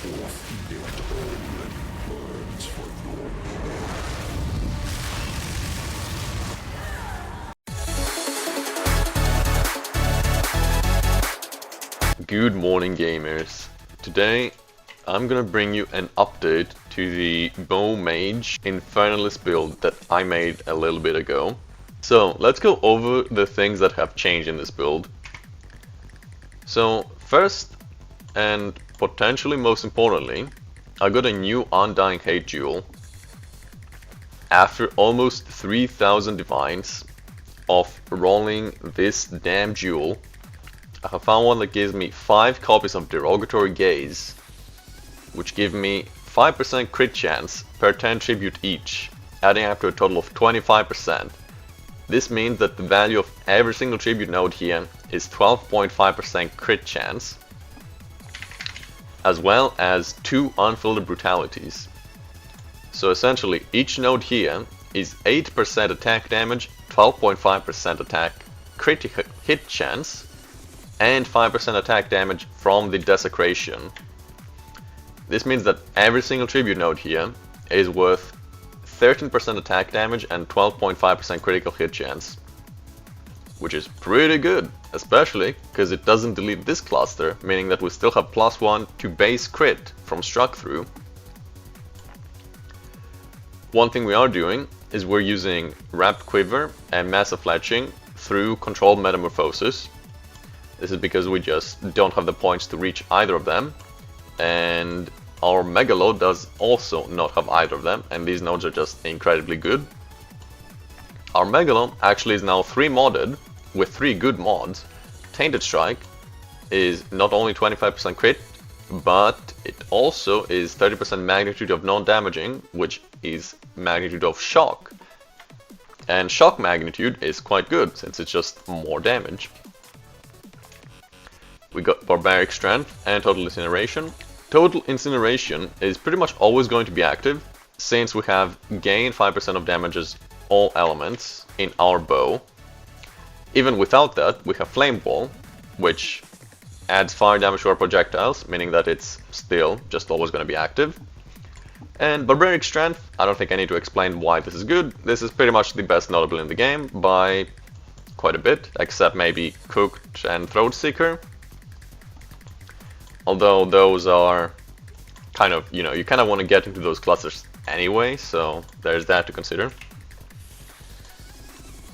Good morning, gamers. Today I'm gonna bring you an update to the Mage Infernalist build that I made a little bit ago. So let's go over the things that have changed in this build. So first, and potentially most importantly, I got a new Undying Hate Jewel. After almost 3000 divines of rolling this damn jewel, I have found one that gives me 5 copies of Derogatory Gaze, which give me 5% crit chance per 10 tribute each, adding up to a total of 25%. This means that the value of every single tribute node here is 12.5% crit chance, as well as 2 unfiltered brutalities. So essentially each node here is 8% attack damage, 12.5% attack crit hit chance, and 5% attack damage from the desecration. This means that every single tribute node here is worth 13% attack damage and 12.5% critical hit chance, which is pretty good, especially because it doesn't delete this cluster, meaning that we still have +1 to base crit from struck through. One thing we are doing is we're using Wrapped Quiver and Massive Fletching through Controlled Metamorphosis. This is because we just don't have the points to reach either of them, and our Megalo does also not have either of them, and these nodes are just incredibly good. Our Megalo actually is now 3 modded with 3 good mods. Tainted Strike is not only 25% crit, but it also is 30% magnitude of non-damaging, which is magnitude of shock. And shock magnitude is quite good since it's just more damage. We got Barbaric Strength and Total Incineration. Total Incineration is pretty much always going to be active, since we have gain 5% of damages all elements in our bow. Even without that, we have Flame Wall, which adds fire damage to our projectiles, meaning that it's still just always going to be active. And Barbaric Strength, I don't think I need to explain why this is good. This is pretty much the best notable in the game by quite a bit, except maybe Cooked and Throat Seeker. Although those are kind of, you kind of want to get into those clusters anyway, so there's that to consider.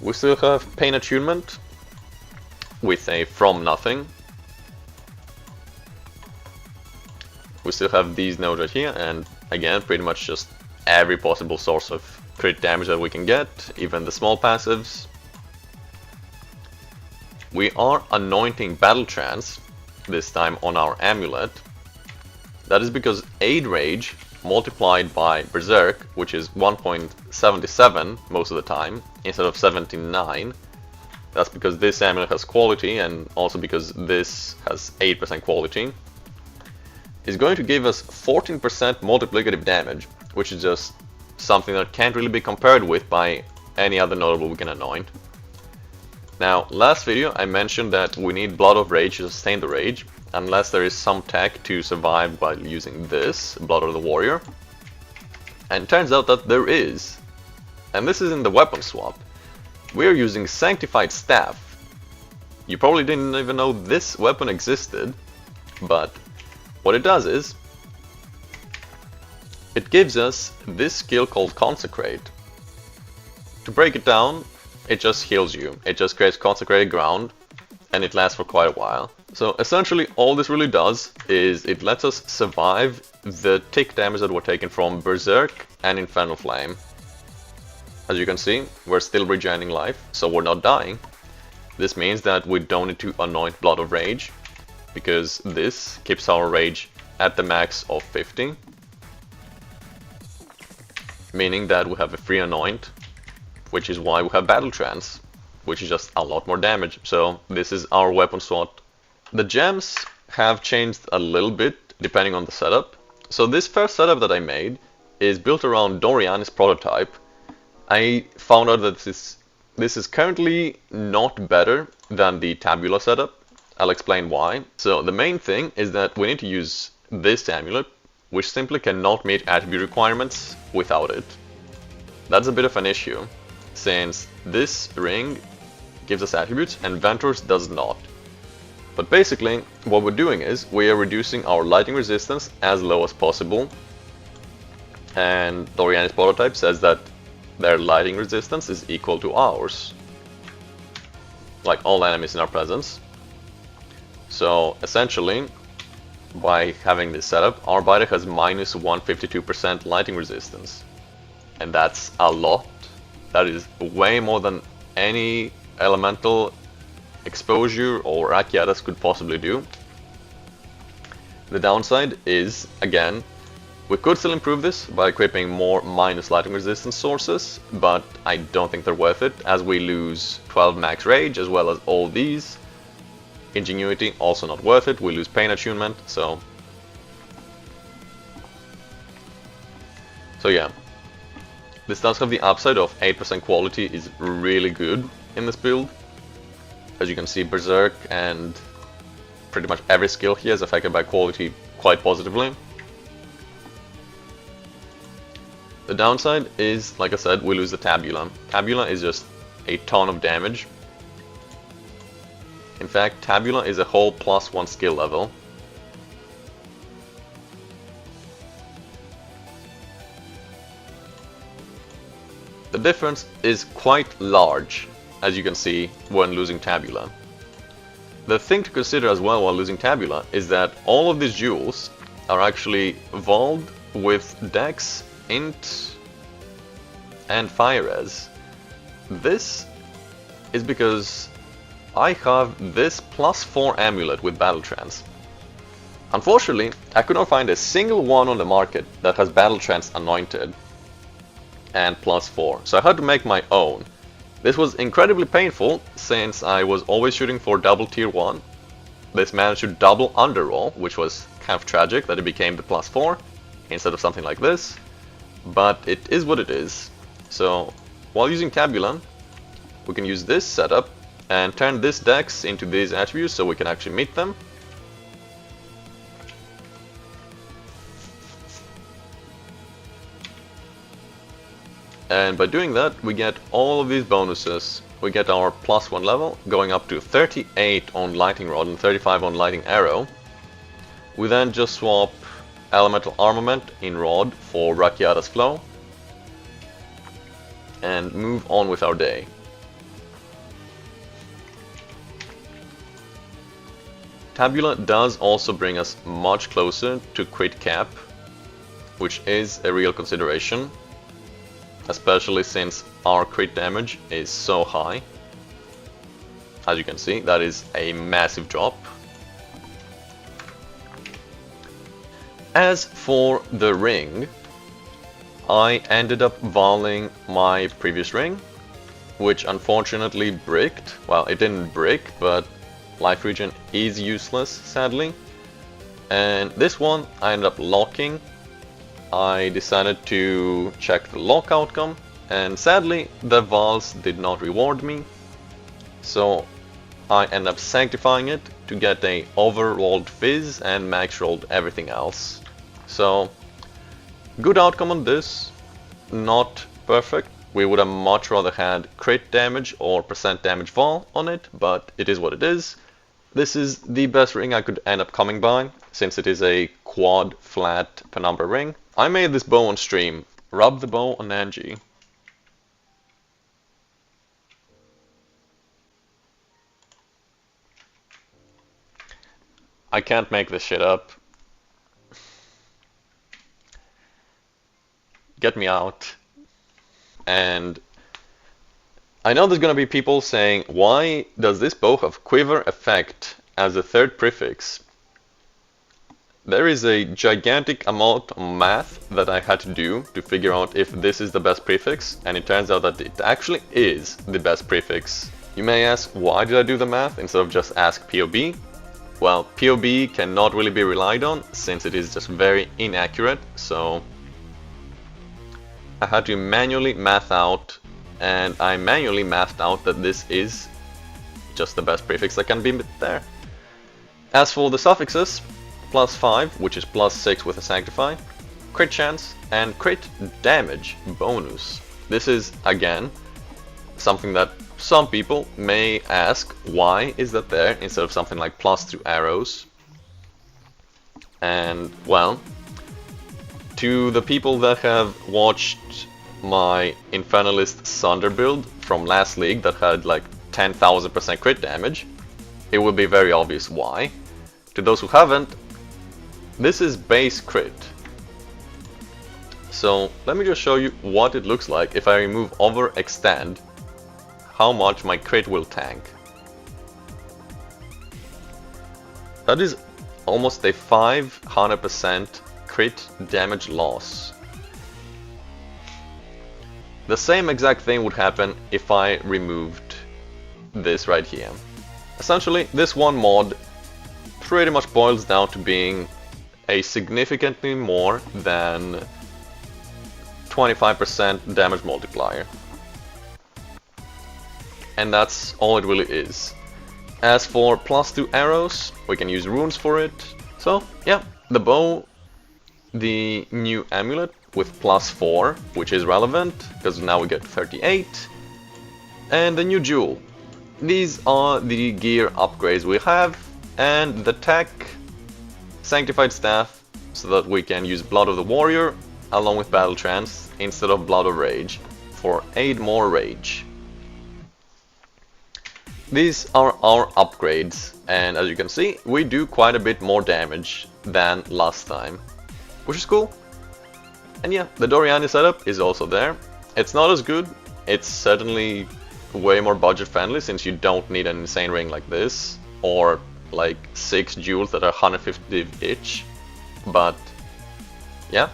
We still have Pain Attunement with a From Nothing. We still have these nodes right here, and again, pretty much just every possible source of crit damage that we can get, even the small passives. We are anointing Battle Trance, this time on our amulet. That is because Aid Rage multiplied by Berserk, which is 1.77 most of the time, instead of 79. That's because this amulet has quality, and also because this has 8% quality, is going to give us 14% multiplicative damage, which is just something that can't really be compared with by any other notable we can anoint. Now, last video I mentioned that we need Blood of Rage to sustain the rage, unless there is some tech to survive while using this, Blood of the Warrior. And turns out that there is. And this is in the weapon swap. We are using Sanctified Staff. You probably didn't even know this weapon existed, but what it does is, it gives us this skill called Consecrate. To break it down, it just heals you. It just creates consecrated ground, and it lasts for quite a while. So essentially all this really does is it lets us survive the tick damage that we're taking from Berserk and Infernal Flame. As you can see, we're still regaining life, so we're not dying. This means that we don't need to anoint Blood of Rage, because this keeps our rage at the max of 50. Meaning that we have a free anoint, which is why we have Battle Trance, which is just a lot more damage. So this is our weapon swap. The gems have changed a little bit depending on the setup. So this first setup that I made is built around Doriani's prototype. I found out that this is currently not better than the Tabula setup. I'll explain why. So the main thing is that we need to use this amulet which simply cannot meet attribute requirements without it. That's a bit of an issue, since this ring gives us attributes and Ventor's does not. But basically, what we're doing is we are reducing our lighting resistance as low as possible, and Doriani's prototype says that their lighting resistance is equal to ours, like all enemies in our presence. So essentially, by having this setup, our biter has minus 152% lighting resistance, and that's a lot. That is way more than any elemental exposure or Akiatas could possibly do. The downside is, again, we could still improve this by equipping more minus lighting resistance sources, but I don't think they're worth it, as we lose 12 max rage as well as all these. Ingenuity, also not worth it, we lose pain attunement, so yeah. This does have the upside of 8% quality is really good in this build. As you can see, Berserk and pretty much every skill here is affected by quality quite positively. The downside is, like I said, we lose the Tabula. Tabula is just a ton of damage. In fact, Tabula is a whole +1 skill level. The difference is quite large, as you can see, when losing Tabula. The thing to consider as well while losing Tabula is that all of these jewels are actually evolved with Dex, Int, and Fire Res. This is because I have this +4 amulet with Battle Trance. Unfortunately, I could not find a single one on the market that has Battle Trance anointed and +4, so I had to make my own. This was incredibly painful since I was always shooting for double tier 1. This managed to double underroll, which was kind of tragic that it became the +4 instead of something like this, but it is what it is. So while using Tabula, we can use this setup and turn this dex into these attributes so we can actually meet them. And by doing that, we get all of these bonuses. We get our +1 level, going up to 38 on Lightning Rod and 35 on Lightning Arrow. We then just swap Elemental Armament in Rod for Rakiata's Flow, and move on with our day. Tabula does also bring us much closer to crit cap, which is a real consideration, especially since our crit damage is so high. As you can see, that is a massive drop. As for the ring, I ended up voling my previous ring, which unfortunately bricked. Well, it didn't brick, but life regen is useless, sadly. And this one I ended up locking. I decided to check the lock outcome, and sadly the vals did not reward me, so I ended up sanctifying it to get a overrolled fizz and max rolled everything else. So good outcome on this, not perfect. We would have much rather had crit damage or percent damage val on it, but it is what it is. This is the best ring I could end up coming by, since it is a quad flat penumbra ring. I made this bow on stream. Rub the bow on Angie. I can't make this shit up. Get me out. And I know there's gonna be people saying, why does this bow have quiver effect as a third prefix? There is a gigantic amount of math that I had to do to figure out if this is the best prefix, and it turns out that it actually is the best prefix. You may ask, why did I do the math instead of just ask POB? Well, POB cannot really be relied on since it is just very inaccurate, so I had to manually math out, and I manually mathed out that this is just the best prefix that can be there. As for the suffixes, +5, which is +6 with a Sanctify, crit chance, and crit damage bonus. This is, again, something that some people may ask, why is that there instead of something like +2 arrows? And, well, to the people that have watched my Infernalist Sunder build from last league that had like 10,000% crit damage, it will be very obvious why. To those who haven't, this is base crit. So let me just show you what it looks like if I remove overextend, how much my crit will tank. That is almost a 500% crit damage loss. The same exact thing would happen if I removed this right here. Essentially, this one mod pretty much boils down to being a significantly more than 25% damage multiplier. And that's all it really is. As for +2 arrows, we can use runes for it. So yeah, the bow, the new amulet with +4, which is relevant, because now we get 38, and the new jewel. These are the gear upgrades we have, and the tech, sanctified staff, so that we can use Blood of the Warrior along with Battle Trance instead of Blood of Rage for 8 more rage. These are our upgrades, and as you can see, we do quite a bit more damage than last time, which is cool. And yeah, the Doriani setup is also there. It's not as good, it's certainly way more budget friendly since you don't need an insane ring like this, or like 6 jewels that are 150 each, but yeah,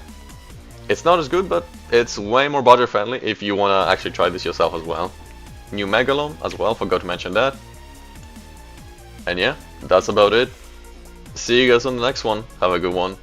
it's not as good, but it's way more budget friendly if you want to actually try this yourself as well. New Megalon as well, forgot to mention that. And yeah, that's about it. See you guys on the next one, have a good one.